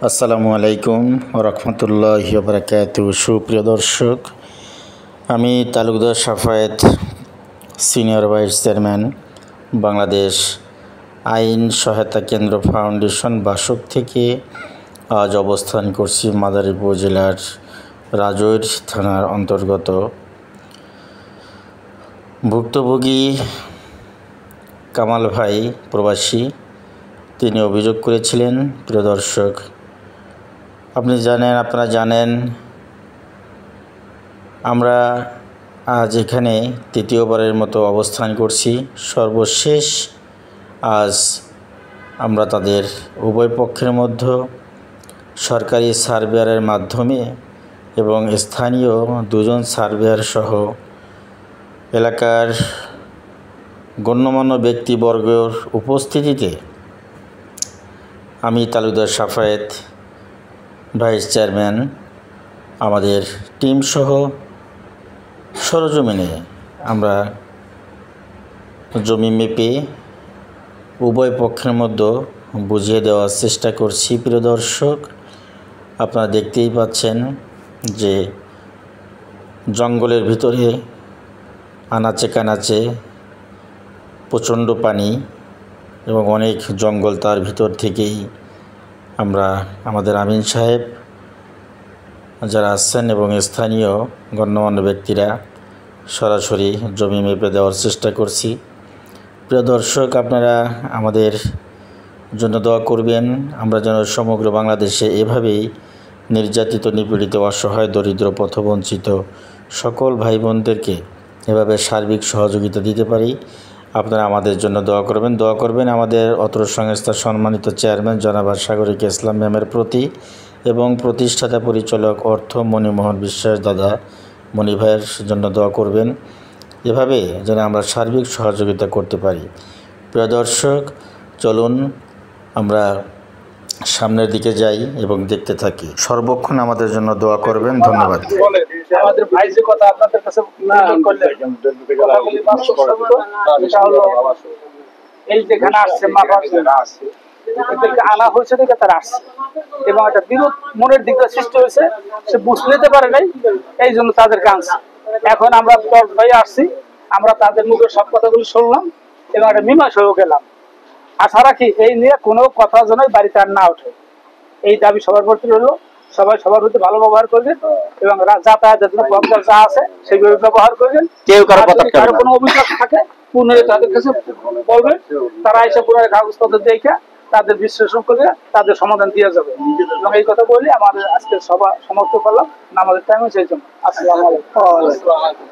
আসসালামু আলাইকুম রহমতুল্লাহি ওয়া বারাকাতুহু। সুপ্রিয় দর্শক, আমি Talukdar Safayet, senior vice chairman, Bangladesh আইন সহায়তা কেন্দ্র ফাউন্ডেশন বাসক থেকে আজ অবস্থান করছি মাদারীপুর জেলার রাজৈর থানার অন্তর্গত। ভুক্তভোগী কামাল ভাই প্রবাসী, তিনি অভিযোগ করেছিলেন। প্রিয় দর্শক, আপনারা জানেন আমরা আজ এখানে তৃতীয়বারের মতো অবস্থান করছি। সর্বশেষ আজ আমরা তাদের উভয় পক্ষের মধ্যে সরকারি সার্ভেয়ারের মাধ্যমে এবং স্থানীয় দুজন সার্ভেয়ার সহ এলাকার গণ্যমান্য ব্যক্তিবর্গের উপস্থিতিতে আমি তালুকদার সাফায়েত, ভাইস চেয়ারম্যান, আমাদের টিম সহ সরজমিনে আমরা জমি মেপে উভয় পক্ষের মধ্যে বুঝিয়ে দেওয়ার চেষ্টা করছি। প্রিয় দর্শক, আপনারা দেখতেই পাচ্ছেন যে জঙ্গলের ভিতরে আনাচে কানাচে প্রচণ্ড পানি এবং অনেক জঙ্গল, তার ভিতর থেকেই আমরা আমাদের আমিন সাহেব যারা আছেন এবং স্থানীয় গণ্যমান্য ব্যক্তিরা সরাসরি জমি মেপে দেওয়ার চেষ্টা করছি। প্রিয় দর্শক, আপনারা আমাদের জন্য দোয়া করবেন, আমরা যেন সমগ্র বাংলাদেশে এভাবেই নির্যাতিত, নিপীড়িত, অসহায়, দরিদ্র, পথবঞ্চিত সকল ভাই বোনদেরকে এভাবে সার্বিক সহযোগিতা দিতে পারি। আপনারা আমাদের জন্য দোয়া করবেন আমাদের অত্র সংস্থার সম্মানিত চেয়ারম্যান জনাব সাগরিক ইসলাম ম্যামের প্রতি এবং প্রতিষ্ঠাতা পরিচালক অর্থ মণিমোহন বিশ্বাস দাদা মণি ভাইয়ের জন্য দোয়া করবেন, এভাবে যেন আমরা সার্বিক সহযোগিতা করতে পারি। প্রিয় দর্শক, চলুন আমরা সামনের দিকে যাই এবং দেখতে থাকি। সর্বক্ষণ আমাদের জন্য দোয়া করবেন। ধন্যবাদ। আমাদের ভাই যে কথা আপনাদের কাছে এই যেখানে আসছে এদেরকে আনা হয়েছে দেখে তারা আসছে এবং একটা বিরোধ মনের দিকটা সৃষ্টি হয়েছে, সে বুঝতে নিতে পারে নাই, এই জন্য তাদেরকে আনছে। এখন আমরা 10 ভাই আসছি, আমরা তাদের মুখের সব কথাগুলো শুনলাম এবং একটা মীমাংসা হয়ে গেলাম। আশা রাখি এই নিয়ে কোনো কথা যেন বাড়িতে আর না ওঠে, এই দাবি সবার প্রতি রইল। সবাই সবার প্রতি ভালো ব্যবহার করবেন এবং যাতায়াতের জন্য পথ যা আছে সেগুলো ব্যবহার করবেন। কেউ কারো কোনো অভিযোগ থাকে পুনরায় তাদের কাছে বলবেন, তারা এসে পুনরায় কাগজপত্র দেখে তাদের বিশ্লেষণ করে তাদের সমাধান দিয়ে যাবে। এবং এই কথা বলি আমাদের আজকে সভা সমাপ্ত করলাম। আমাদের টাইম সেই জন্য। আসসালামু আলাইকুম।